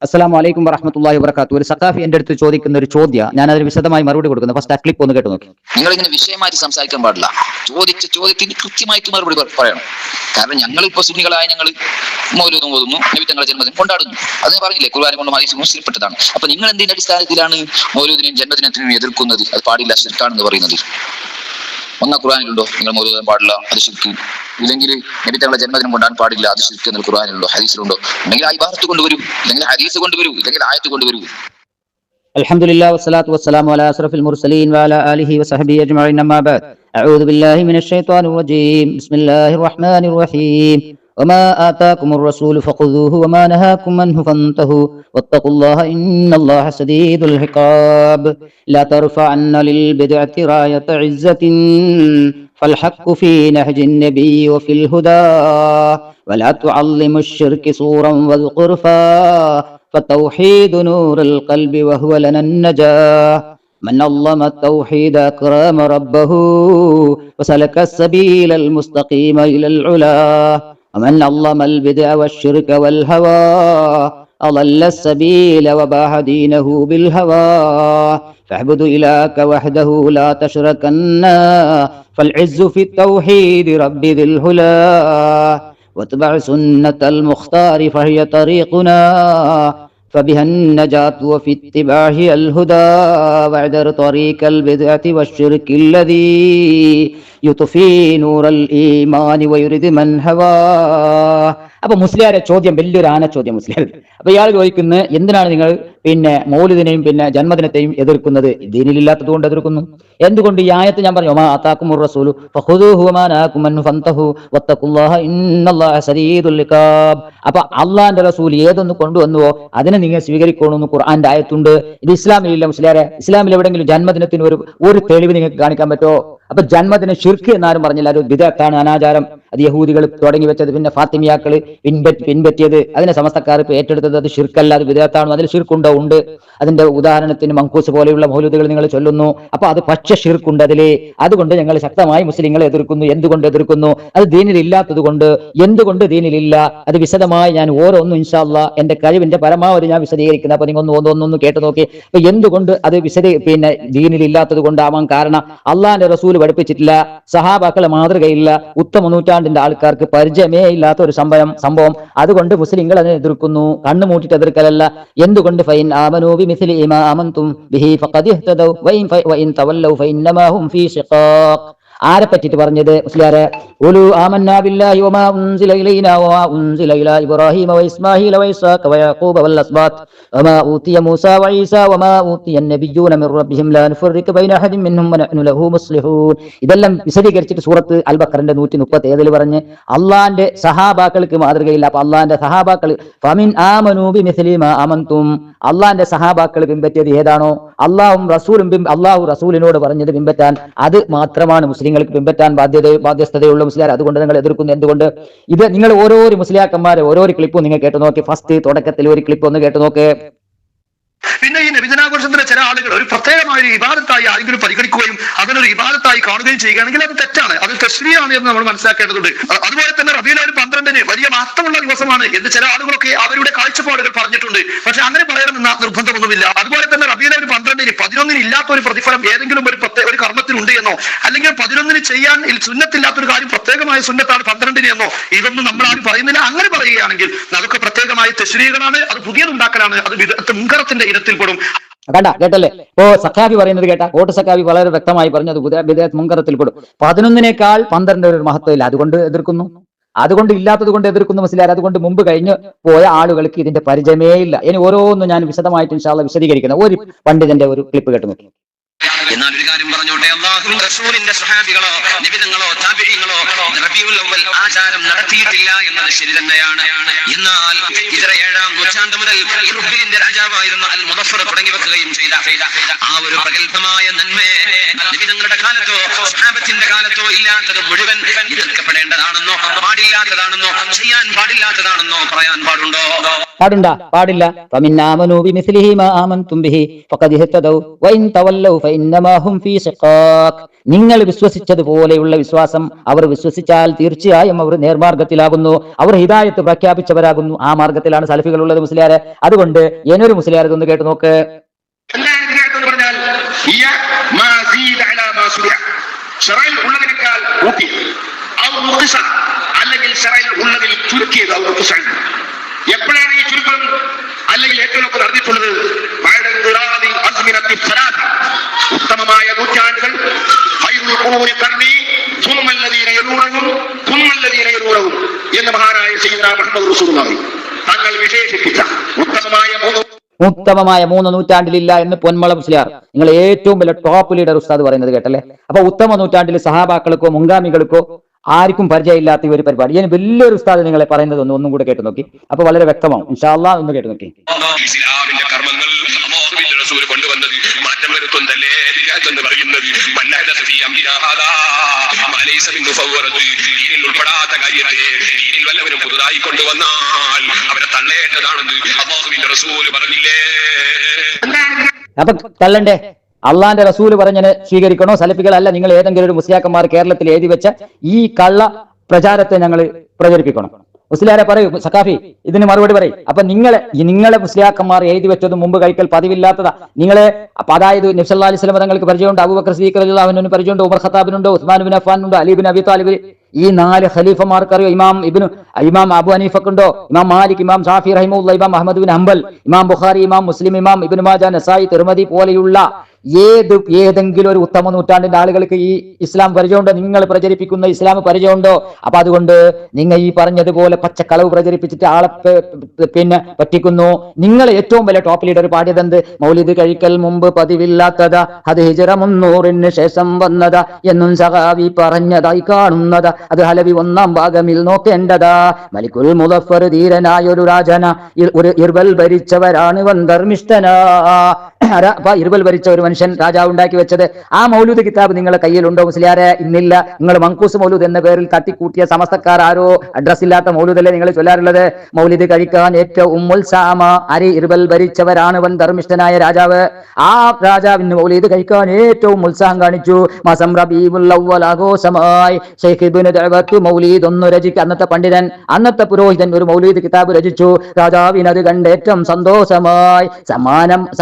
അസ്സലാമു അലൈക്കും വറഹ്മത്തുള്ളാഹി വബറകാതുഹു. ഒരു സഖാഫി എന്റെ അടുത്ത് ചോദിക്കുന്ന ഒരു ചോദ്യം, ഞാൻ അതിന് വിശദമായി മറുപടി കൊടുക്കുന്നു. ഫസ്റ്റ് ആ ക്ലിപ്പ് ഒന്ന് കേട്ട് നോക്കി. നിങ്ങൾ ഇങ്ങനെ വിഷയമായിട്ട് സംസാരിക്കാൻ പാടില്ല. ചോദിച്ച ചോദ്യത്തിന് കൃത്യമായിട്ട് മറുപടി പറയണം. കാരണം ഞങ്ങൾ ഇപ്പോൾ സുന്നികളായ ഞങ്ങൾ മൗലൂദും ഓതുന്നു, നബി തങ്ങളുടെ ജന്മദിനം കൊണ്ടാടുന്നു. അത് ഞാൻ പറഞ്ഞില്ലേ, ഖുർആൻ കൊണ്ടും ഹദീസും മുസ്ലിപ്പെട്ടതാണ്. അപ്പൊ നിങ്ങൾ എന്തിന്റെ അടിസ്ഥാനത്തിലാണ് മൗലൂദിനെയും ജന്മദിനത്തിനും എതിർക്കുന്നത്? അത് പാടില്ല, ശിർക്കാണെന്ന് പറയുന്നത്. ഒന്നാ ഖുർആനിലുണ്ടോ നിങ്ങൾ മൗലൂദ് പാടില്ല, അത് ശിർക്ക്? ഇല്ലെങ്കിൽ നബി തങ്ങളുടെ ജന്മദിനം കൊണ്ടാൻ പാടില്ല, അത് ശിർക്ക് എന്ന് ഖുർആനിലുണ്ടോ, ഹദീസിലുണ്ടോ? അല്ലെങ്കിൽ ആ ഇബാറത്ത് കൊണ്ടുവരൂ, അല്ലെങ്കിൽ ഹദീസ് കൊണ്ടുവരൂ, അല്ലെങ്കിൽ ആയത്ത് കൊണ്ടുവരൂ. അൽഹംദുലില്ലാഹി വസ്സലാത്തു വസ്സലാമു അലാ അശ്റഫിൽ മുർസലീൻ വഅലാ ആലിഹി വസഹ്ബിഹി അജ്മഈൻ. അമ്മാ ബഅദ്. അഊദു ബില്ലാഹി മിനശ് ശൈത്വാനിർ റജീം. ബിസ്മില്ലാഹിർ റഹ്മാനിർ റഹീം. وما آتاكم الرسول فخذوه وما نهاكم عنه فانتهوا واتقوا الله إن الله شديد العقاب. لا ترفعن للبدعة راية عزة فالحق في نهج النبي وفي الهدى ولا تعظم الشرك صورا وذقرفا فالتوحيد نور القلب وهو لنا النجاة. من نظم التوحيد أكرم ربه وسلك السبيل المستقيم إلى العلا ومن نظم البدع والشرك والهوى أضل السبيل وباح دينه بالهوى. فاعبد إلهك وحده لا تشركن فالعز في التوحيد رب ذي الهلا واتبع سنة المختار فهي طريقنا فبها النجاة وفي اتباعه الهدى واعذر طريق البدعة والشرك الذي يطفي نور الإيمان ويرد من هواه. അപ്പൊ മുസ്ലിയാരെ ചോദ്യം വലിയൊരു ആന ചോദ്യം മുസ്ലിയാർ. അപ്പൊ ഇയാൾ ചോദിക്കുന്നത്, എന്തിനാണ് നിങ്ങൾ മൗലിദിനെയും ജന്മദിനത്തെയും എതിർക്കുന്നത്? ദീനിലില്ലാത്തത് കൊണ്ട് എതിർക്കുന്നു. എന്തുകൊണ്ട്? ഈ ആയത്ത് ഞാൻ പറഞ്ഞു, ആതാക്കുമുർ റസൂലു ഫഖുദൂഹു വമാ നഹാകും അൻഹു ഫന്തഹു വത്തഖുല്ലാഹ ഇന്നല്ലാഹ ശദീദുൽ ഇഖാബ്. അപ്പൊ അള്ളാന്റെ റസൂൽ ഏതൊന്ന് കൊണ്ടുവന്നുവോ അതിനെ നിങ്ങൾ സ്വീകരിക്കണമെന്ന് ഖുർആന്റെ ആയത്തുണ്ട്. ഇത് ഇസ്ലാമിലില്ല മുസ്ലിയാരെ. ഇസ്ലാമിൽ എവിടെയെങ്കിലും ജന്മദിനത്തിന് ഒരു തെളിവ് നിങ്ങൾക്ക് കാണിക്കാൻ പറ്റുമോ? അപ്പൊ ജന്മദിനം ശിർക്ക് എന്നാരും പറഞ്ഞില്ല, ഒരു ബിദ്അത്താണ്, അനാചാരം. അത് യഹൂദികൾ തുടങ്ങി വെച്ചത്, പിന്നെ ഫാത്തിമിയാക്കള് പിൻപറ്റിയത്, അതിനെ സമസ്തക്കാർ ഏറ്റെടുത്തത്. അത് ശിർക്കല്ല, അത് ബിദ്അത്താണ്. അതിൽ ശിർക്കുണ്ടോ? ഉണ്ട്. അതിന്റെ ഉദാഹരണത്തിന് മങ്കൂസ് പോലെയുള്ള മൗലൂദുകൾ നിങ്ങൾ ചൊല്ലുന്നു. അപ്പൊ അത് പച്ച ശിർക്കുണ്ട് അതിലെ. അതുകൊണ്ട് ഞങ്ങൾ ശക്തമായി മുസ്ലിങ്ങളെ എതിർക്കുന്നു. എന്തുകൊണ്ട് എതിർക്കുന്നു? അത് ദീനിൽ ഇല്ലാത്തത് കൊണ്ട്. എന്തുകൊണ്ട് ദീനിലില്ല? അത് വിശദമായി ഞാൻ ഓരോന്നും ഇൻഷാ അല്ലാഹ് എന്റെ കഴിവിന്റെ പരമാവധി ഞാൻ വിശദീകരിക്കുന്നത്. അപ്പൊ നിങ്ങൾ ഒന്നൊന്ന് കേട്ടു നോക്കി. അപ്പൊ എന്തുകൊണ്ട് അത് ദീനിൽ ഇല്ലാത്തത് കൊണ്ടാവാൻ കാരണം, അള്ളാന്റെ റസൂൽ പഠിപ്പിച്ചിട്ടില്ല, സഹാബാക്കളെ മാതൃകയില്ല, ഉത്തമ നൂറ്റാണ്ടിന്റെ ആൾക്കാർക്ക് പരിചയമേ ഇല്ലാത്ത ഒരു സംഭവം. അതുകൊണ്ട് മുസ്ലിങ്ങൾ അതിനെ എതിർക്കുന്നു. കണ്ണു മൂട്ടിട്ട് എതിർക്കലല്ല. എന്തുകൊണ്ട്? ഫൈൻ ആമനൂ ബിമിസ്ലി മാ ആമൻതും ബിഹി ഫഖദ് ഇഹ്തദൗ വഇൻ തവല്ലൗ ഫഇന്നമാ ഹും ഫീ ശിഖാഖ്. ആരെ പറ്റിയിട്ട് പറഞ്ഞത് മുസ്ലിയാരെ? ഖുലൂ ആമന്നാ ബില്ലാഹി വമാ ഉൻസില ഇലൈനാ വമാ ഉൻസില ഇലാ ഇബ്രാഹീമ വഇസ്മാഈല വഇസ്ഹാഖ വയഅഖൂബ വൽഅസ്ബാത്ത് വമാ ഊതിയ മൂസാ വഈസാ വമാ ഊതിയ നബിയ്യൂന മിർ റബ്ബിഹിം ലാ നുഫർരിഖു ബൈന അഹദിൻ മിൻഹും വനഹ്നു ലഹു മുസ്ലിഹൂൻ. ഇതെല്ലാം വിശദീകരിച്ചിട്ട് സൂറത്ത് അൽ ബഖറന്റെ 137 പറഞ്ഞ് അള്ളാന്റെ സഹാബാക്കൾക്ക് മാതൃകയില്ല. അപ്പൊ അള്ളാന്റെ സഹാബാക്കൾ ഫമിൻ ആമനൂ ബിമിസ്ലി മാ ആമൻതും, അള്ളാന്റെ സഹാബാക്കൾ പിൻപറ്റിയത് ഏതാണോ അള്ളാഹും റസൂലും അള്ളാഹു റസൂലിനോട് പറഞ്ഞത് പിൻപറ്റാൻ, അത് മാത്രമാണ് മുസ്ലിങ്ങൾക്ക് പിൻപറ്റാൻ ബാധ്യസ്ഥതയുള്ള മുസ്ലിയാർ. അതുകൊണ്ട് നിങ്ങൾ എതിർക്കുന്നു. എന്തുകൊണ്ട്? ഇത് നിങ്ങൾ ഓരോ മുസ്ലിയാക്കന്മാരെ ഓരോ ക്ലിപ്പും നിങ്ങൾ കേട്ടു നോക്കി. ഫസ്റ്റ് തുടക്കത്തിൽ ഒരു ക്ലിപ്പ് ഒന്ന് കേട്ടു നോക്ക്. പിന്നെ ഈ നബിദിനാഘോഷത്തിന് ചില ആളുകൾ ഒരു പ്രത്യേകമായ ഒരു ഇബാദത്തായി ആരെങ്കിലും പരിഗണിക്കുകയും അതിനൊരു ഇബാദത്തായി കാണുകയും ചെയ്യുകയാണെങ്കിൽ അത് തെറ്റാണ്, അത് തശ്രീയാണ് എന്ന് നമ്മൾ മനസ്സിലാക്കേണ്ടതുണ്ട്. അതുപോലെ തന്നെ റബീഉൽ അവ്വൽ 12 വലിയ മഹത്വമുള്ള ദിവസമാണ് എന്ന് ചില ആളുകളൊക്കെ അവരുടെ കാഴ്ചപ്പാടുകൾ പറഞ്ഞിട്ടുണ്ട്. പക്ഷെ അങ്ങനെ പറയണമെന്ന നിർബന്ധമൊന്നുമില്ല. അതുപോലെ തന്നെ റബീഉൽ അവ്വൽ 12 11 ഇല്ലാത്ത ഒരു പ്രതിഫലം ഏതെങ്കിലും ഒരു കർമ്മത്തിനുണ്ട് എന്നോ, അല്ലെങ്കിൽ 11 ചെയ്യാൻ സുന്നത്തില്ലാത്തൊരു കാര്യം പ്രത്യേകമായ സുന്നത്താണ് 12 എന്നോ, ഇതൊന്നും നമ്മൾ ആരും പറയുന്നില്ല. അങ്ങനെ പറയുകയാണെങ്കിൽ അതൊക്കെ പ്രത്യേകമായ തശ്രീകളാണ്, അത് പുതിയതുണ്ടാക്കലാണ്, അത് ബിദ്അത്ത് മുൻകറത്തിന്റെ ഇനത്തിൽ പെടും. കേട്ടല്ലേ? ഇപ്പോ സഖാബി പറയുന്നത് കേട്ട? കോട്ട് സഖാബി വളരെ വ്യക്തമായി പറഞ്ഞു, അത് ബിദ്അത്ത് മുൻകറത്തിൽ പെടും. 11 ഒരു മഹത്വമില്ല, അതുകൊണ്ട് എതിർക്കുന്നു. അതുകൊണ്ട് ഇല്ലാത്തത് കൊണ്ട് എതിർക്കുന്നു മുസ്ലിയാർ. അതുകൊണ്ട് മുമ്പ് കഴിഞ്ഞ് പോയ ആളുകൾക്ക് ഇതിന്റെ പരിചയമേ ഇല്ല. ഇനി ഓരോന്നും ഞാൻ വിശദമായിട്ട് ഇൻഷാ അല്ലാഹ് വിശദീകരിക്കുന്നത്. ഒരു പണ്ഡിതന്റെ ഒരു ക്ലിപ്പ് കേട്ടു നോക്കി. എന്നാൽ ഒരു കാര്യം പറഞ്ഞോട്ടെ, അല്ലാഹു റസൂലിന്റെ സ്വഹാബികളോ നബിതങ്ങളോ താബിഈങ്ങളോ റബീഉൽ അവ്വൽ ആചാരം നടത്തിയിട്ടില്ല എന്നത് ശരി തന്നെയാണ്. എന്നാൽ ഇതര 7-ാം നൂറ്റാണ്ട് മുതൽ ഇർബിലിന്റെ രാജാവായിരുന്ന അൽ മുദഫർ തുടങ്ങി വെക്കുകയും ചെയ്ത ആ ഒരു പ്രഗൽഭമായ നന്മയെ നബിതങ്ങളുടെ കാലത്തോ സ്വഹാബത്തിന്റെ കാലത്തോ ഇല്ലാത്തത് മുഴുവൻ എതിർക്കപ്പെടേണ്ടതാണെന്നോ പാടില്ലാത്തതാണെന്നോ ചെയ്യാൻ പാടില്ലാത്തതാണെന്നോ പറയാൻ പാടുണ്ടോ? പാടില്ല. ഫമിൻ ആമനൂ ബിമിസ്ലിഹി മാ ആമൻതും ബിഹി ഫഖദ് ഇഹ്തദൗ വഇൻ തവല്ലൗ ഫഇന്നമാ ഹും ഫീ ശിഖാഖ്. നിങ്ങൾ വിശ്വസിച്ചതുപോലെയുള്ള വിശ്വാസം അവർ വിശ്വസിച്ചാൽ തീർച്ചയായും അവർ നേർമാർഗത്തിലാകുന്നു, അവർ ഹിദായത്ത് പ്രഖ്യാപിച്ചവരാകുന്നു. ആ മാർഗത്തിലാണ് സലഫികൾ ഉള്ളത് മുസ്ലിയാരെ. അതുകൊണ്ട് ഏനൊരു മുസ്ലിയാർ ഇതൊന്ന് കേട്ട് നോക്ക്. അല്ലെങ്കിൽ ഉള്ളതിൽ ചുരുക്കിയത് എപ്പോഴാണ് ഈ ചുരുക്കം അല്ലെങ്കിൽ ഏറ്റവും ഒക്കെ നടന്നിട്ടുള്ളത്? ഉത്തമമായ നൂറ്റാണ്ടുകൾ എന്ന് മഹാനായ സയ്യിദുനാ മുഹമ്മദ് റസൂലുള്ളാഹി തങ്ങൾ വിശേഷിപ്പിച്ച ഉത്തമമായ 3 നൂറ്റാണ്ടിലില്ല എന്ന് പൊന്മള മുസ്ലിയാർ, നിങ്ങൾ ഏറ്റവും വലിയ ടോപ്പ് ലീഡർ ഉസ്താദ് പറയുന്നത് കേട്ടല്ലേ. അപ്പൊ ഉത്തമ നൂറ്റാണ്ടിൽ സഹാബാക്കൾക്കോ മുൻഗാമികൾക്കോ ആർക്കും പരിചയമില്ലാത്ത ഈ ഒരു പരിപാടി ഞാൻ വലിയൊരു ഉസ്താദ് നിങ്ങളെ പറയുന്നത് ഒന്നും കൂടെ കേട്ടു നോക്കി. അപ്പൊ വളരെ വ്യക്തമാവും. ഇൻഷാ അല്ലാഹ് ഒന്ന് കേട്ടു നോക്കി. ഇസ്ലാമിന്റെ കർമ്മങ്ങൾ അല്ലാഹുവിന്റെ റസൂൽ കൊണ്ടുവന്നത് മാറ്റം വരുത്തുന്നല്ലേ എന്ന് പറയുന്നത് ഉൾപ്പെടാത്ത കാര്യത്തെ ദീനിൽ വല്ലവരും പുതുതായി കൊണ്ടുവന്നാൽ അവരെ തള്ളേണ്ടതാണെന്ന് അല്ലാഹുവിന്റെ റസൂൽ പറഞ്ഞില്ലേ. അപ്പൊ തള്ളണ്ടേ? അള്ളാന്റെ റസൂല് പറഞ്ഞതിന് സ്വീകരിക്കണോ? സലഫികളല്ല, നിങ്ങൾ ഏതെങ്കിലും ഒരു മുസ്ലിയാക്കന്മാർ കേരളത്തിൽ എഴുതി വെച്ച ഈ കള്ള പ്രചാരത്തെ ഞങ്ങൾ പ്രചരിപ്പിക്കണം. മുസ്ലിയാരെ പറയൂ, സഖാഫി ഇതിന് മറുപടി പറയും. അപ്പൊ നിങ്ങളെ മുസ്ലിയാക്കന്മാർ എഴുതി വെച്ചത് മുമ്പ് കഴിക്കൽ പതിവില്ലാത്തതാ. നിങ്ങളെ അതായത് നബി സല്ലല്ലാഹു അലൈഹി വസല്ലം തങ്ങൾക്ക് പരിചയമുണ്ട്, അബൂബക്കർ സിദ്ദീഖ് റളിയല്ലാഹു അൻഹുവിന് പരിചയമുണ്ട്, ഉമർ ഖത്താബിനുണ്ട്, ഉസ്മാൻ ബിൻ അഫ്ഫാനുണ്ട്, അലി ബിൻ അബി താലിബ്, ഈ 4 ഖലീഫമാർക്ക് അറിയോ? ഇമാം അബു ഹനീഫക്കുണ്ടോ? ഇമാം മാലിക്, ഇമാം ഷാഫി റഹിമഹുല്ലാഹ്, ഇമാം അഹ്മദ് ബിൻ ഹംബൽ, ഇമാം ബുഖാരി, ഇമാം മുസ്ലിം, ഇമാം ഇബ്നു മാജ, നസായി, തിർമിദി പോലെയുള്ള ഏതെങ്കിലും ഒരു ഉത്തമ നൂറ്റാണ്ടിന്റെ ആളുകൾക്ക് ഈ ഇസ്ലാം പരിചയമുണ്ടോ? നിങ്ങൾ പ്രചരിപ്പിക്കുന്ന ഇസ്ലാം പരിചയമുണ്ടോ? അപ്പൊ അതുകൊണ്ട് നിങ്ങൾ ഈ പറഞ്ഞതുപോലെ പച്ചക്കളവ് പ്രചരിപ്പിച്ചിട്ട് ആളെ പറ്റിക്കുന്നു. നിങ്ങൾ ഏറ്റവും വലിയ ടോപ്പ് ലീഡർ പാടിയതെന്ത്? മൗലിദ് കഴിക്കൽ മുമ്പ് പതിവില്ലാത്തതാ, അത് ഹിജ്റ 300 ശേഷം വന്നതാ എന്നും സഹാബി പറഞ്ഞതായി കാണുന്നതാ, അത് ഹലബി 1-ാം ഭാഗമിൽ നോക്കേണ്ടതാ. മലിക്കുൽ മുദഫർ ധീരനായൊരു രാജന, ഇർബൽ ഭരിച്ചവരാണ് വന്ധർമിഷ്ഠനാ. ഇർബൽ ഭരിച്ച ഒരു മനുഷ്യൻ രാജാവ് ഉണ്ടാക്കി വെച്ചത് ആ മൗലൂദ് കിതാബ് നിങ്ങളുടെ കയ്യിലുണ്ടോ മുസ്ലിയാരെ? ഇന്നില്ല. നിങ്ങൾ മങ്കൂസ് മൗലൂദ് എന്ന പേരിൽ തട്ടിക്കൂട്ടിയ സമസ്തക്കാർ ആരോ അഡ്രസ് ഇല്ലാത്ത മൗലൂദല്ലേ നിങ്ങൾ ചൊല്ലാറുള്ളത്? മൗലിദ് കഴിക്കാൻ ഏറ്റവും ഉത്സാഹമ അരി ഇർബൽ ഭരിച്ചവരാണ് വൻ ധർമ്മിഷ്ഠനായ രാജാവ്. ആ രാജാവിന് മൗലിദ് കഴിക്കാൻ ഏറ്റവും ഉത്സാഹം കാണിച്ചു. മാസം റബീഉൽ അവ്വൽ ആഘോഷമായി ശൈഖ് ഇബ്നു ദഅവത്ത് മൗലിദ് ഒന്ന് രചിക്കുക. അന്നത്തെ പണ്ഡിതൻ, അന്നത്തെ പുരോഹിതൻ ഒരു മൗലിദ് കിതാബ് രചിച്ചു. രാജാവിന് അത് കണ്ട് ഏറ്റവും സന്തോഷമായി.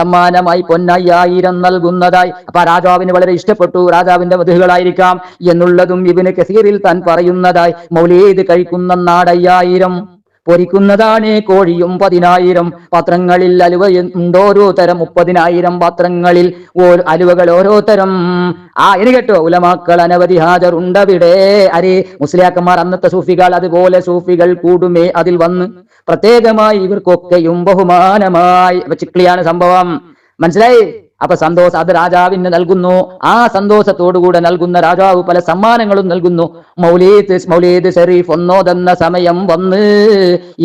സമ്മാനമായി പൊന്നായി 1000 നൽകുന്നതായി. അപ്പൊ രാജാവിന് വളരെ ഇഷ്ടപ്പെട്ടു. രാജാവിന്റെ മധുഹുകളായിരിക്കാം എന്നുള്ളതും ഇബ്നു കസീറിൽ താൻ പറയുന്നതായി. മൗലീദ് കഴിക്കുന്ന നാട് 5000, പൊരിക്കുന്നതാണ് കോഴിയും 10000 പാത്രങ്ങളിൽ അലുവയുണ്ട് ഓരോ തരം. 30,000 പാത്രങ്ങളിൽ അലുവകൾ ഓരോ തരം. ഇനി കേട്ടോ, ഉലമാക്കൾ അനവധി ഹാജറുണ്ടവിടെ. മുസ്ലിയാക്കന്മാർ, അന്നത്തെ സൂഫികൾ, അതുപോലെ സൂഫികൾ കൂടുമേ അതിൽ വന്ന് പ്രത്യേകമായി ഇവർക്കൊക്കെയും ബഹുമാനമായി. ചിക്ലിയാണ് സംഭവം, മനസ്സിലായി? അപ്പൊ സന്തോഷം അത് രാജാവിന് നൽകുന്നു. ആ സന്തോഷത്തോടുകൂടെ നൽകുന്ന രാജാവ് പല സമ്മാനങ്ങളും നൽകുന്നു. മൗലീദ് ഷരീഫ് ഒന്നോതെന്ന സമയം വന്ന്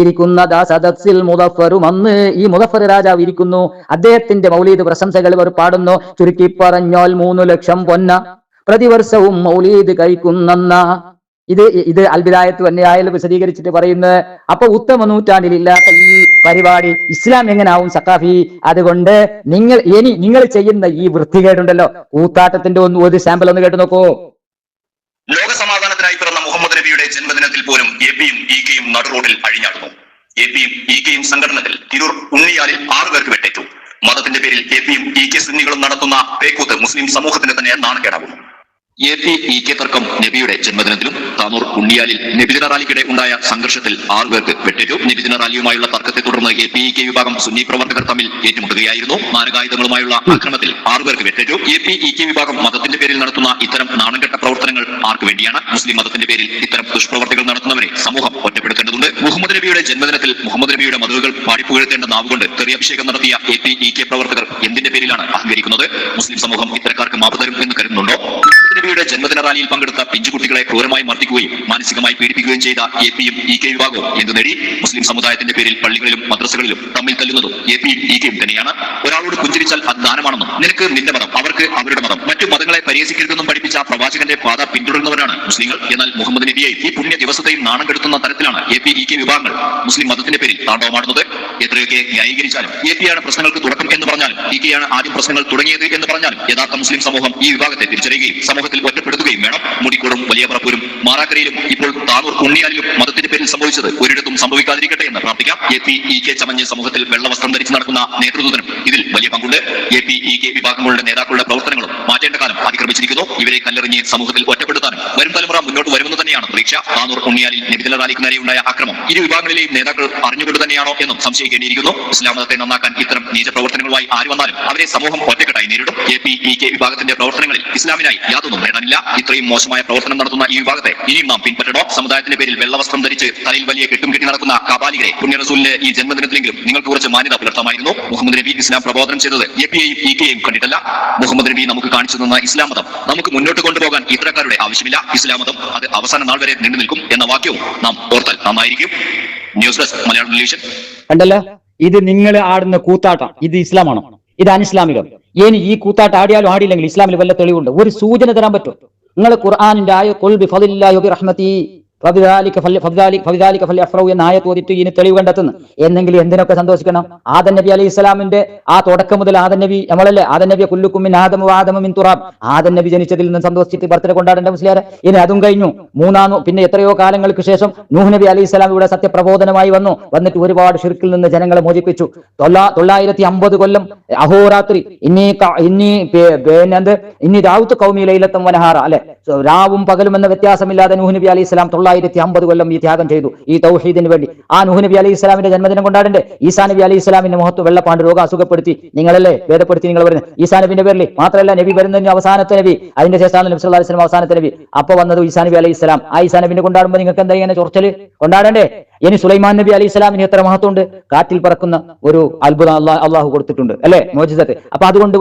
ഇരിക്കുന്നതാ സദസ്സിൽ മുദഫറും. അന്ന് ഈ മുദഫർ രാജാവ് ഇരിക്കുന്നു. അദ്ദേഹത്തിന്റെ മൗലീദ് പ്രശംസകൾ അവർ പാടുന്നു. ചുരുക്കി പറഞ്ഞാൽ 3 ലക്ഷം പൊന്ന പ്രതിവർഷവും മൗലീദ് കഴിക്കുന്ന. ഇത് അൽബിദായത്ത് തന്നെയായാലും വിശദീകരിച്ചിട്ട് പറയുന്നത്. അപ്പൊ ഉത്തമ നൂറ്റാണ്ടിലില്ലാത്ത ഈ പരിപാടി ഇസ്ലാം എങ്ങനാവും സഖാഫി? അതുകൊണ്ട് നിങ്ങൾ ചെയ്യുന്ന ഈ വൃത്തികേടുണ്ടല്ലോ, കൂത്താട്ടത്തിന്റെ ഒരു സാമ്പിൾ ഒന്ന് കേട്ടു നോക്കൂ. ലോക സമാധാനത്തിനായി പിറന്ന മുഹമ്മദ് നബിയുടെ ജന്മദിനത്തിൽ പോലും എപിയും ഇകെയും നടുറോഡിൽ അഴിഞ്ഞാടുന്നു. എപിയും ഇകെയും സംഘടനത്തിൽ തിരൂർ ഉണ്ണിയാലിൽ 6 പേർക്ക് വെട്ടേറ്റു. മതത്തിന്റെ പേരിൽ എപിയും ഇകെ സുന്നികളും നടത്തുന്ന പേക്കൂത്ത് മുസ്ലിം സമൂഹത്തിന് തന്നെ നാണക്കേടാകുന്നു. എപി ഇകെ തർക്കം നബിയുടെ ജന്മദിനത്തിലും താനൂർ ഉണ്ണിയാലിൽ നബിദിന റാലിക്കിടെ ഉണ്ടായ സംഘർഷത്തിൽ 6 പേർക്ക് വെട്ടേറ്റു. നബിദിന റാലിയുമായുള്ള തർക്കത്തെ തുടർന്ന് എപി ഇകെ വിഭാഗം സുന്നി പ്രവർത്തകർ തമ്മിൽ ഏറ്റുമുട്ടുകയായിരുന്നു. മാരകായുധങ്ങളുമായുള്ള ആക്രമണത്തിൽ 6 പേർക്ക് വെട്ടേറ്റു. എപി ഇകെ വിഭാഗം മതത്തിന്റെ പേരിൽ നടത്തുന്ന ഇത്തരം നാണംകെട്ട പ്രവർത്തനങ്ങൾ ആർക്ക് വേണ്ടിയാണ്? മുസ്ലിം മതത്തിന്റെ പേരിൽ ഇത്തരം ദുഷ്പ്രവർത്തികൾ നടത്തുന്നവരെ സമൂഹം ഒറ്റപ്പെടുത്തേണ്ടതുണ്ട്. മുഹമ്മദ് നബിയുടെ ജന്മദിനത്തിൽ മുഹമ്മദ് നബിയുടെ മതവുകൾ പാടിപ്പുകഴ്ത്തേണ്ട നാവുകൊണ്ട് തെറിയഭിഷേകം നടത്തിയ എപി ഇകെ പ്രവർത്തകർ എന്തിന്റെ പേരിലാണ് അഹങ്കരിക്കുന്നത്? മുസ്ലിം സമൂഹം ഇത്തരക്കാർക്ക് മാപ്പ് തരും എന്ന് കരുതുന്നുണ്ടോ? നബിയുടെ ജന്മദിന റാലിയിൽ പങ്കെടുത്ത പിഞ്ചുകുട്ടികളെ ക്രൂരമായി മർദ്ദിക്കുകയും മാനസികമായി പീഡിപ്പിക്കുകയും ചെയ്ത എപിയും ഇകെ വിഭാഗവും എന്തു നേടി? മുസ്ലിം സമുദായത്തിന്റെ പേരിൽ പള്ളികളിലും മദ്രസകളിലും തമ്മിൽ തല്ലുന്നതും എപിയും ഇകെയും തന്നെയാണ്. ഒരാളോട് പുഞ്ചിരിച്ചാൽ അത് ദാനമാണെന്നും നിനക്ക് നിന്റെ മതം, അവർക്ക് അവരുടെ മതം, മറ്റു മതങ്ങളെ പരിഹസിക്കരുതെന്നും പഠിപ്പിച്ച പ്രവാചകന്റെ പാത പിന്തുടരുന്നവരാണ് മുസ്ലിങ്ങൾ. എന്നാൽ മുഹമ്മദ് നബിയെ ഈ പുണ്യ ദിവസത്തെയും നാണം കെടുത്തുന്ന തരത്തിലാണ് എപി ഇകെ വിഭാഗങ്ങൾ മുസ്ലിം മതത്തിന്റെ പേരിൽ താണ്ഡവമാടുന്നത്. എത്രയൊക്കെ ന്യായീകരിച്ച തെളിയിച്ചാലും, AP ആണ് പ്രശ്നങ്ങൾക്ക് തുടക്കം എന്ന് പറഞ്ഞാലും, PK ആണ് ആദ്യം പ്രശ്നങ്ങൾ തുടങ്ങിയത് എന്ന് പറഞ്ഞാലും, യഥാർത്ഥ മുസ്ലിം സമൂഹം ഈ വിഭാഗത്തെ തിരിച്ചറിയുകയും സമൂഹത്തിൽ ഒറ്റപ്പെടുത്തുകയും വേണം. മുടിക്കോടും വലിയ പറപ്പൂരും മാറാക്കരയിലും ഇപ്പോൾ താനൂർ ഉണ്ണിയാലിലും മതത്തിന്റെ പേരിൽ സംഭവിച്ചത് ഒരിടത്തും സംഭവിക്കാതിരിക്കട്ടെ എന്ന് പ്രാർത്ഥിക്കാം. AP, EK ചമഞ്ഞ് സമൂഹത്തിൽ വെള്ളവസ്ത്രം ധരിച്ച് നടക്കുന്ന നേതൃത്വത്തിനും ഇതിൽ വലിയ പങ്കുണ്ട്. AP, EK വിഭാഗങ്ങളുടെ നേതാക്കളുടെ പ്രവർത്തനങ്ങളും മാറ്റേണ്ട കാലം അതിക്രമിച്ചിരിക്കുന്നു. ഇവരെ കല്ലെറിഞ്ഞ് സമൂഹത്തിൽ ഒറ്റപ്പെടുത്താനും വരും തലമുറ മുന്നോട്ട് വരുമെന്ന് തന്നെയാണ് പ്രതീക്ഷ. താനൂർ ഉണ്ണിയാലിൽ നബിദിന റാലിക്ക് നേരെയുണ്ടായ ആക്രമം ഇരു വിഭാഗങ്ങളിലെയും നേതാക്കൾ അറിഞ്ഞുകൊണ്ട് തന്നെയാണോ എന്നും സംശയിക്കേണ്ടിയിരിക്കുന്നു. ഇസ്ലാം മതത്തെ നന്നാക്കാൻ ഇത്തരം നീച പ്രവർത്തനങ്ങളുമായി ആര് വന്നാലും അവരെ സമൂഹം ഒറ്റക്കെട്ടായി നേരിടും. AP, EK വിഭാഗത്തിന്റെ പ്രവർത്തനങ്ങളിൽ ഇസ്ലാമിനായി യാതൊന്നും നേടാനില്ല. ഇത്രയും മോശമായ പ്രവർത്തനം നടത്തുന്ന ഈ വിഭാഗത്തെ ഇനിയും നാം പിൻപറ്റണോ? സമുദായത്തിന്റെ പേരിൽ വെള്ളവസ്ത്രം ധരിച്ച് തലയിൽ വലിയ കെട്ടും കെട്ടി നടക്കുന്ന കാബാലികരെ പുണ്യ റസൂലിന്റെ ഈ ജന്മദിനത്തിലെങ്കിലും നിങ്ങൾക്ക് കുറച്ച് മാന്യത പുലർത്താമായിരുന്നു. മുഹമ്മദ് നബി ഇസ്ലാം പ്രബോധനം ചെയ്തത് APയെയും EKയെയും കണ്ടിട്ടല്ല. മുഹമ്മദ് നബി നമുക്ക് കാണിച്ചു തന്ന ഇസ്ലാം മതം നമുക്ക് മുന്നോട്ട് കൊണ്ടുപോകാൻ ഇത്തരക്കാരുടെ ആവശ്യമില്ല. ഇസ്ലാം മതം അത് അവസാന നാൾ വരെ നീണ്ടു നിൽക്കും എന്ന വാക്യവും നാം ഓർത്താൽ നന്നായിരിക്കും. News desk Malayalam television. കണ്ടല്ലോ, ഇത് നിങ്ങൾ ആടുന്ന കൂത്താട്ടം, ഇത് ഇസ്ലാമാണോ? ഇത് അനിസ്ലാമികം. ഇനി ഈ കൂത്താട്ടം ആടിയാലും ആടിയില്ലെങ്കിൽ ഇസ്ലാമിൽ വല്ല തെളിവുണ്ട്? ഒരു സൂചന തരാൻ പറ്റും? നിങ്ങൾ ഖുർആനിന്റെ ആയ ഖുൽ ബിഫളില്ലാഹി വബിറഹ്മതി എന്ന ആയത്ത് ഓതിട്ട് ഇതിന് തെളിവ് കണ്ടെത്തുന്നു. എന്നെങ്കിലും എന്തിനൊക്കെ സന്തോഷിക്കണം? ആദം നബി അലൈഹി ഇസ്ലാമിന്റെ ആ തുടക്കം മുതൽ ആദം നബി, നമ്മളല്ലേ ആദം നബി കുല്ലുക്കും മിൻ ആദമു വആദമു മിൻ തുറാബ്, ആദം നബി ജനിച്ചതിൽ നിന്ന് സന്തോഷിച്ചിട്ട് ബർത്ത്ഡേ കൊണ്ടാടേണ്ട മുസ്ലിയാരെ. ഇനി അതും കഴിഞ്ഞു. പിന്നെ എത്രയോ കാലങ്ങൾക്ക് ശേഷം നൂഹ് നബി അലൈഹി ഇസ്ലാം ഇവിടെ സത്യപ്രബോധനമായി വന്നിട്ട് ഒരുപാട് ഷിർക്കിൽ നിന്ന് ജനങ്ങളെ മോചിപ്പിച്ചു. 950 കൊല്ലം അഹോരാത്രി ഇനി ദാവൂത്ത് ഖൗമി ലൈലത്തൻ വനഹാറ, അല്ലെ, രാവും പകലും എന്ന വ്യത്യാസമില്ലാതെ നൂഹ് നബി അലൈഹി ഇസ്ലാം 950 കൊല്ലം ഈ ത്യാഗം ചെയ്തു ഈ തൗഹീദിന് വേണ്ടി. ആ നൂഹ് നബി അലൈഹി ഇസ്ലാമിന്റെ ജന്മദിനം കൊണ്ടാടണ്ടേ? ഈസാ നബി അലൈഹി ഇസ്ലാമിന്റെ മുഖത്ത് വെള്ളപ്പാണ്ട് രോഗം അസുഖപ്പെടുത്തി നിങ്ങളല്ലേ ഭേദപ്പെടുത്തി നിങ്ങൾ വരുന്നത് ഈസാ നബിന്റെ പേരിൽ. മാത്രമല്ല നബി വരുന്നതിന് അവസാനത്തെ നബി, അതിന്റെ ശേഷമാണ് നബി സല്ലല്ലാഹു അലൈഹി വസല്ലം അവസാനത്തെ നബി. അപ്പൊ വന്നത് ഈസാ നബി അലൈഹി ഇസ്ലാം. ആ ഈസാ നബിനെ കൊണ്ടാടുമ്പോൾ നിങ്ങൾക്ക് എന്താ ഇങ്ങനെ ചൊറച്ചല്? കൊണ്ടാടണ്ടേ? ഇനി സുലൈമാൻ നബി അലൈഹി ഇസ്ലാമിന് എത്ര മഹത്വമുണ്ട്! കാറ്റിൽ പറക്കുന്ന ഒരു അത്ഭുതം അള്ളാഹു കൊടുത്തിട്ടുണ്ട്, അല്ലെ, മോചിതത്ത്. അപ്പൊ അതുകൊണ്ട്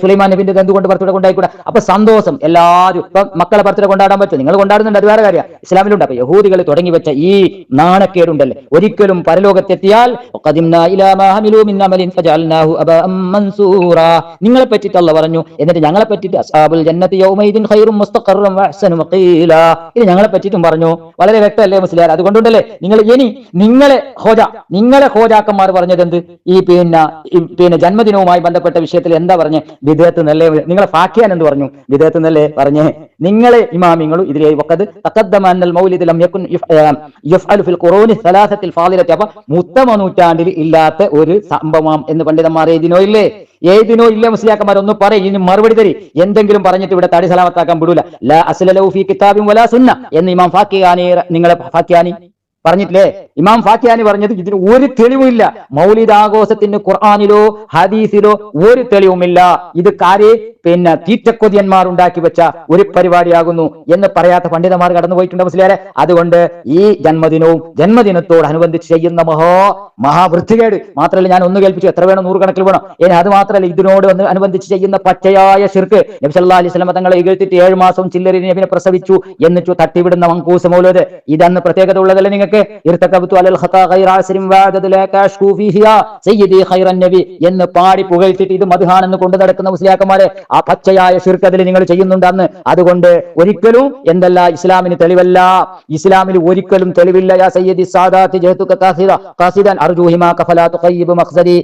സുലൈമാൻ നബിന്റെ എന്തുകൊണ്ട് ബർത്ത്ഡേ കൊണ്ടായിക്കൂടാ? അപ്പൊ സന്തോഷം എല്ലാവരും. ഇപ്പൊ മക്കളെ ബർത്ത്ഡേ കൊണ്ടാടാൻ പറ്റും, നിങ്ങൾ കൊണ്ടാടുന്നുണ്ട്, അത് വേറെ കാര്യം, ഇസ്ലാമിലുണ്ട്. അപ്പൊ യഹൂദികൾ തുടങ്ങി വെച്ച ഈ നാണക്കേടുണ്ടല്ലേ, ഒരിക്കലും പരലോകത്തെത്തിയാൽ നിങ്ങളെ പറ്റിയിട്ട് അള്ളാഹു പറഞ്ഞു. എന്നിട്ട് ഞങ്ങളെ പറ്റിയിട്ട് അസ്ഹാബുൽ ജന്നത്തി യൗമൈദിൻ ഖൈറും മുസ്തഖറൻ വഅഹ്സനു മഖീല, ഇത് ഞങ്ങളെ പറ്റിയിട്ടും പറഞ്ഞു. വളരെ വ്യക്തമല്ലേ മുസ്ലിയാർ? അതുകൊണ്ടുണ്ടല്ലേ നിങ്ങളെ ഹോജാക്കന്മാർ പറഞ്ഞത് എന്ത്? ഈ ജന്മദിനവുമായി ബന്ധപ്പെട്ട വിഷയത്തിൽ എന്താ പറഞ്ഞേ? ബിദ്അത്ത് എന്നല്ലേ? നിങ്ങളെ ഫാക്കിയാൻ എന്ത് പറഞ്ഞു? ബിദ്അത്ത് എന്നല്ലേ പറഞ്ഞേ? നിങ്ങളെ ഇമാമിങ്ങളും ഇതിലെ വഖദ് തഖദ്ദമ അന്നൽ മൗലിദ് ലം യകുൻ യഫ്അലു ഫിൽ ഖുറൂനി സലാസത്തിൽ ഫാദിലത്തി. അപ്പൊ ഉത്തമ നൂറ്റാണ്ടിൽ ഇല്ലാത്ത ഒരു സംഭവം എന്ന് പണ്ഡിതന്മാർ ഏതിനോ ഇല്ലേ മുസ്ലിയാക്കന്മാർ? ഒന്ന് പറയും, ഇനി മറുപടി തരി. എന്തെങ്കിലും പറഞ്ഞിട്ട് ഇവിടെ തടി സലാമത്താക്കാൻ വിടൂല. ലാ അസ്ല ലഹു ഫീ കിതാബിൻ വലാ സുന്ന എന്ന് ഇമാം ഫാക്കിയാനി, നിങ്ങളെ ഫാക്കിയാനി പറഞ്ഞിട്ടില്ലേ? ഇമാം ഫാക്കിയാനി പറഞ്ഞത് ഇതിന് ഒരു തെളിവുമില്ല. മൗലിദ് ആഘോഷത്തിന് ഖുർആനിലോ ഹദീസിലോ ഒരു തെളിവുമില്ല. ഇത് തീറ്റക്കൊതിയന്മാർ ഉണ്ടാക്കി വെച്ച ഒരു പരിപാടിയാകുന്നു എന്ന് പറയാത്ത പണ്ഡിതന്മാർ കടന്നുപോയിട്ടുണ്ട് മുസ്ലിയാരെ. അതുകൊണ്ട് ഈ ജന്മദിനത്തോടനുബന്ധിച്ച് ചെയ്യുന്ന മഹാവൃത്തികേട് മാത്രമല്ല, ഞാൻ ഒന്ന് കേൾപ്പിച്ചു, എത്ര വേണം? 100 കണക്കിൽ വേണം. ഇനി അത് മാത്രമല്ല, ഇതിനോട് അനുബന്ധിച്ച് ചെയ്യുന്ന പച്ചയായ ശിർക്ക്. നബി സല്ലല്ലാഹു അലൈഹി വസല്ലം തങ്ങളെ ഇകഴ്ത്തിട്ട് 7 മാസം ചില്ലറി നബിനെ പ്രസവിച്ചു എന്നിട്ട് തട്ടിവിടുന്ന മങ്കൂസ് മൗലൂദ്, ഇതന്ന് പ്രത്യേകത ഉള്ളതല്ലേ നിങ്ങൾക്ക്? എന്ന് പാടി പുകഴ്ത്തിട്ട് ഇത് മദ്ഹാണെന്ന് കൊണ്ട് നടക്കുന്ന മുസ്ലിയാക്കന്മാരെ, ആ പച്ചയായ ശിർക്ക് അതിൽ നിങ്ങൾ ചെയ്യുന്നുണ്ട് അന്ന്. അതുകൊണ്ട് ഒരിക്കലും എന്തല്ല, ഇസ്ലാമിന് തെളിവല്ല, ഇസ്ലാമിൽ ഒരിക്കലും തെളിവില്ല. യാ സയ്യിദി സാദാത്തി ജഹതുക ഖാസിദൻ അർജൂഹിമാ കഫലാ തുഖയ്യിബ് മഖ്സദി.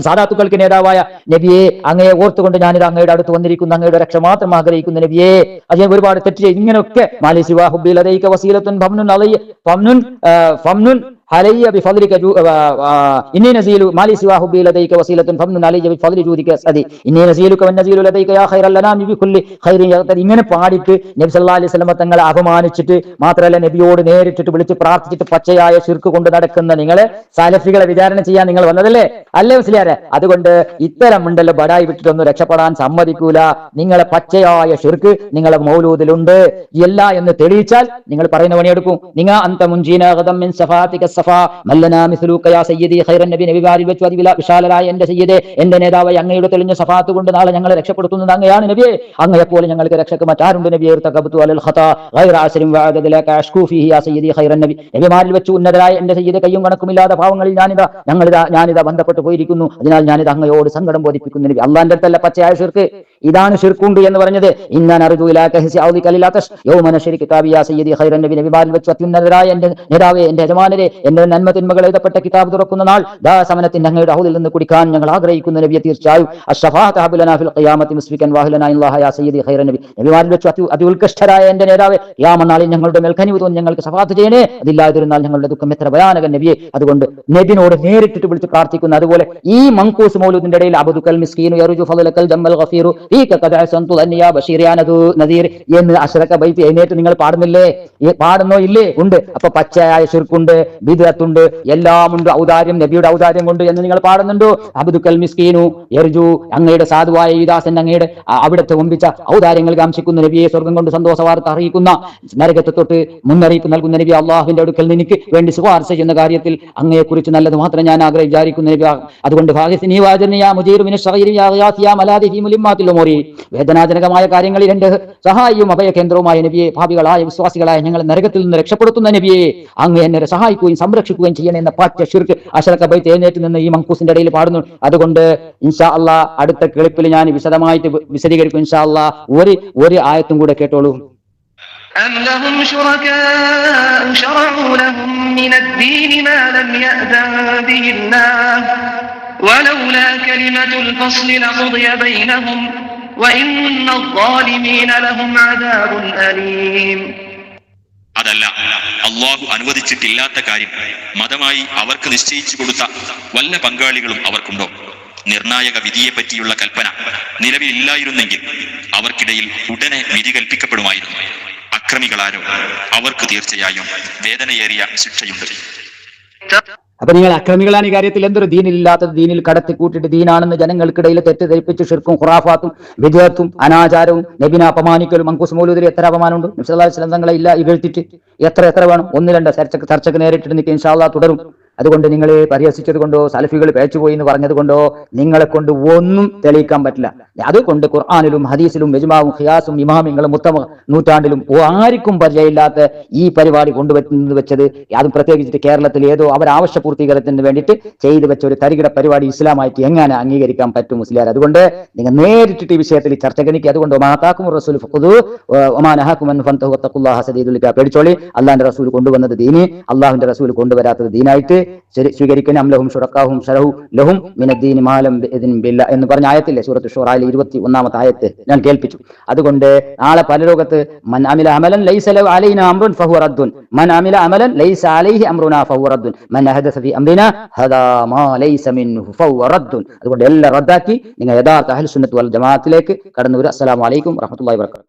സാദാത്തുക്കൾക്ക് നേതാവായ നബിയെ, അങ്ങയെ ഓർത്തുകൊണ്ട് ഞാനിത് അങ്ങയുടെ അടുത്ത് വന്നിരിക്കുന്നു, അങ്ങയുടെ രക്ഷ മാത്രം ആഗ്രഹിക്കുന്ന നബിയെ. അത് ഞാൻ ഒരുപാട് തെറ്റ് ചെയ്തു. ഇങ്ങനെയൊക്കെ علي بفضلك إني نزيل ما لي سوى حبي لديك وسيلة فمن علي بفضل جودك أسعدي إني نزيلك والنزيل لديك يا خير الأنام بكل خير يغتدي. ഇങ്ങനെ പാടിയിട്ട് നബി സല്ലല്ലാഹു അലൈഹി വസല്ലം തങ്ങളെ അപമാനിച്ചിട്ട് മാത്രമല്ല നബിയോട് നേരിട്ടിട്ട് വിളിച്ച് പ്രാർത്ഥിച്ചിട്ട് പച്ചയായ ശിർക്ക് കൊണ്ട് നടക്കുന്ന നിങ്ങളെ സാലഫികളെ വിചാരണ ചെയ്യാൻ നിങ്ങൾ വന്നതല്ലേ? അല്ലേ മുസ്ലിയാരെ? അതുകൊണ്ട് ഇത്തരം ഉണ്ടല്ലോ ബടായി വിട്ടിട്ടൊന്നും രക്ഷപ്പെടാൻ സമ്മതിക്കൂല. നിങ്ങളെ പച്ചയായ ശിർക്ക് നിങ്ങളെ മൗലൂദിലുണ്ട്. ഇല്ല എന്ന് തെളിയിച്ചാൽ നിങ്ങൾ പറയുന്ന പണിയെടുക്കും. നിങ്ങൾ അന്ത മുൻജീന ഗദം മിൻ സഫാതിക الصفا من لنا مثلك يا سيدي خير النبي നബിമാരിൽ വെച്ച് വിശാലരായ എന്റെ സയ്യിദേ, എന്റെ നേതാവ്, അങ്ങയുടെ തെളിഞ്ഞ സഫാത്ത് കൊണ്ട് നാളെ ഞങ്ങളെ രക്ഷപ്പെടുത്തുന്നത് അങ്ങയാണ് നബിയെ. അങ്ങയെപ്പോലെ ഞങ്ങൾക്ക് രക്ഷക്ക് മറ്റാരുണ്ട് നബിയെ? ഇർതകബ്തു അലൽ ഖതാ ഗൈറ അസ്രിൻ വഅദദ ലക അഷ്കൂ ഫീഹി യാ സയ്യിദി ഖൈറൻ നബി. നബിമാരിൽ വെച്ച് ഉന്നതരായ എന്റെ സയ്യിദേ, കയ്യും കണക്കുമില്ലാത്ത പാവങ്ങളിൽ ഞാനിതാ ബന്ധപ്പെട്ടു പോയിരിക്കുന്നു. അതിനാൽ ഞാനിത് അങ്ങയോട് സങ്കടം ബോധിപ്പിക്കുന്നു നബി. അള്ളാന്റെ അടുത്തല്ല പച്ചയായ ശിർക്ക്. ഇതാണ് ശിർക്കുണ്ട് എന്ന് പറഞ്ഞത്. ഇന്നാ നർജു ഇലാക ഹിസി ഔദിക ലിലാതസ് യൗമ നശ്രി കിതാബി യാ സയ്യിദി ഖൈറൻ നബി. നബിമാരിൽ വെച്ച് അത്യുന്നതരായ എന്റെ നേതാവേ, എന്റെ യജമാനരെ, എന്റെ നന്മ തിന്മകൾ എഴുതപ്പെട്ട കിതാബ് തുറക്കുന്ന നാൾ ദാസമനത്തിന്റെ അങ്ങയുടെ ഹൗദിൽ നിന്ന് കുടിക്കാൻ ഞങ്ങൾ ആഗ്രഹിക്കുന്ന നബിയെ. തീർച്ചയായും അഷ്ഫാഅത ഹബലനാ ഫിൽ ഖിയാമത്തി മുസ്ബികൻ വഹലനാ ഇല്ലാഹ യാ സയ്യിദി ഖൈറൻ നബി. നബിമാരിൽ വെച്ച് അത്യുൽകൃഷ്ടരായ എന്റെ നേതാവേ, ഖിയാമത്ത് നാളിൽ ഞങ്ങളുടെ മേൽ കനിവ് തോന്നി ഞങ്ങൾക്ക് ശഫാഅത്ത് ചെയ്യണേ. അതില്ലാതിരുന്നാൽ ഞങ്ങളുടെ ദുഃഖം എത്ര ഭയാനകൻ നബിയെ. അതുകൊണ്ട് നബിനോട് നേരിട്ടിട്ട് വിളിച്ച് പ്രാർത്ഥിക്കുന്ന. അതുപോലെ ഈ മങ്കൂസ് മൗലൂദിന്റെ ഇടയിൽ അബ്ദുൽ മിസ്കീനു യർജു ഫളലകൽ ജമ്മൽ ഗഫീറു ഫീക ഖദ അസൻതു അന്നിയാ ബശീർ യാ നദീർ എന്ന് അശ്റക ബൈത്ത് എഴുന്നേറ്റ് നിങ്ങൾ പാടുന്നില്ലേ? പാടുന്നോ? ഇല്ലേ? ഉണ്ട്. അപ്പൊ പച്ചയായ ശിർക്കുണ്ട്, ബിദ്അത്തുണ്ട്, എല്ലാം ഉണ്ട്. ഔദാര്യം, നബിയുടെ ഔദാര്യം കൊണ്ട് എന്ന് നിങ്ങൾ പാടുന്നുണ്ടോ? അബ്ദുൽ മിസ്കീനു യർജു, അങ്ങയുടെ സാധുവായ ഈ ദാസൻ അങ്ങയുടെ അവിടുത്തെ ഒമ്പിച്ച ഔദാര്യങ്ങൾ കാംക്ഷിക്കുന്ന നബിയെ, സ്വർഗം കൊണ്ട് സന്തോഷ വാർത്ത അറിയിക്കുന്ന, നരകത്തെ തൊട്ട് മുന്നറിയിപ്പ് നൽകുന്ന നബി, അള്ളാഹുവിന്റെ അടുക്കൽ നിനക്ക് വേണ്ടി ശുപാർശ ചെയ്യുന്ന കാര്യത്തിൽ അങ്ങയെക്കുറിച്ച് നല്ലത് മാത്രം ഞാൻ വിചാരിക്കുന്ന നബി. അതുകൊണ്ട് വേദനാജനകമായ കാര്യങ്ങളിൽ എന്റെ സഹായിയും അഭയകേന്ദ്രവുമായ നബിയെ, ഭാവികളായ വിശ്വാസികളായ ഞങ്ങൾ നരകത്തിൽ നിന്ന് രക്ഷപ്പെടുത്തുന്ന നബിയെ, അങ്ങ് എന്നെ സഹായിക്കുകയും സംരക്ഷിക്കുകയും ചെയ്യണേ എന്ന പാഠ്യ ശിർക്ക് അശ്റക ബൈത്ത് എഴുന്നേറ്റ് നിന്ന് ഈ മങ്കൂസിന്റെ ഇടയിൽ പാടുന്നു. അതുകൊണ്ട് ഇൻഷാ അള്ളാ അടുത്ത ക്ലിപ്പിൽ ഞാൻ വിശദമായിട്ട് വിശദീകരിക്കും. ഇൻഷാ അള്ളാ ഒരു ആയത്തും കൂടെ കേട്ടോളൂ. أم لهم شركاء شرعوا لهم من الدين ما لم يأذن به الله ولولا كلمة الفصل لقضي بينهم وإن الظالمين لهم عذاب أليم. അതല്ല, അള്ളാഹു അനുവദിച്ചിട്ടില്ലാത്ത കാര്യം മതമായി അവർക്ക് നിശ്ചയിച്ചു കൊടുത്ത വല്ല പങ്കാളികളും അവർക്കുണ്ടോ? നിർണായക വിധിയെ പറ്റിയുള്ള കൽപ്പന നിലവിലില്ലായിരുന്നെങ്കിൽ അവർക്കിടയിൽ ഉടനെ വിധി കൽപ്പിക്കപ്പെടുമായിരുന്നു. അക്രമികളാരോ അവർക്ക് തീർച്ചയായും വേദനയേറിയ ശിക്ഷയുണ്ട്. അപ്പൊ നിങ്ങൾ അക്രമികളാണ്. ഈ കാര്യത്തിൽ എന്തൊരു ദീനിലില്ലാത്തത് ദീനിൽ കടത്തി കൂട്ടിട്ട് ദീനാണെന്ന് ജനങ്ങൾക്കിടയിൽ തെറ്റിദ്ധരിപ്പിച്ച് ഷിർക്കും ഖുറാഫാത്തും വിദ്യാർത്ഥും അനാചാരവും നബിനെ അപമാനിക്കലും. മങ്കൂസ് മൗലൂദിൽ എത്ര അപമാനമുണ്ട്? നബി സല്ലല്ലാഹു അലൈഹി വസല്ലം തങ്ങളെ ഇല്ല ഇകഴ്ത്തിട്ട് എത്ര വേണം? 1-2 ചർച്ചക്ക് നേരിട്ടിട്ട് നിൽക്കുക. ഇൻഷാ അല്ലാഹ് തുടരും. അതുകൊണ്ട് നിങ്ങൾ പരിഹസിച്ചത് കൊണ്ടോ സലഫികൾ പേച്ചുപോയി എന്ന് പറഞ്ഞത് കൊണ്ടോ നിങ്ങളെ കൊണ്ട് ഒന്നും തെളിയിക്കാൻ പറ്റില്ല. അതുകൊണ്ട് ഖുർആനിലും ഹദീസിലും ഇജ്മാഉം ഖിയാസും ഇമാമിങ്ങളും മുത്തമ നൂറ്റാണ്ടിലും ആർക്കും പരിചയമില്ലാത്ത ഈ പരിപാടി കൊണ്ടുവച്ചത്, അതും പ്രത്യേകിച്ചിട്ട് കേരളത്തിൽ ഏതോ അവർ ആവശ്യ പൂർത്തീകരണത്തിന് വേണ്ടിയിട്ട് ചെയ്തു വെച്ച ഒരു തരികിട പരിപാടി ഇസ്ലാമായിട്ട് എങ്ങനെ അംഗീകരിക്കാൻ പറ്റും മുസ്ലിയാർ? അതുകൊണ്ട് നിങ്ങൾ നേരിട്ടിട്ട് ഈ വിഷയത്തിൽ ചർച്ച ഗണിക്കുക. അതുകൊണ്ട് പേടിച്ചോളി. അള്ളാഹിന്റെ റസൂൽ കൊണ്ടുവന്നത് ദീനി, അള്ളാഹുവിന്റെ റസൂൽ കൊണ്ടുവരാത്തത് ദീനായിട്ട് സ്വീകരിക്കുന്ന. അംലഹും ശുറക്കാഹും ശറഹു ലഹും മിനദ്ദീനി മാലം ബില്ലാ എന്ന് പറഞ്ഞ ആയത്തില്ലേ സൂറത്ത് ശൂറായിലെ 21-ാമത്തെ ആയത്ത് ഞാൻ കേൾപ്പിച്ചു. അതുകൊണ്ട് നാളെ പരലോകത്ത് മൻ അമില അമലൻ ലൈസ ലഹു അലൈനാ അംറുൻ ഫഹുവ റദ്ദുൻ മൻ അമില അമലൻ ലൈസ അലൈഹി അംറുനാ ഫഹുവ റദ്ദുൻ മൻ അഹദസ ഫീ അംറിനാ ഹദാ മാ ലൈസ മിൻഹു ഫഹുവ റദ്ദുൻ. അതുകൊണ്ട് എല്ലാം റദ്ദാക്കി നിങ്ങൾ യഥാർത്ഥ അഹ്ലുസുന്നത്ത് വൽ ജമാഅത്തിലേക്ക് കടന്നു വരിക. അസ്സലാമു അലൈക്കും വറഹ്മത്തുള്ളാഹി വബറകാതുഹു.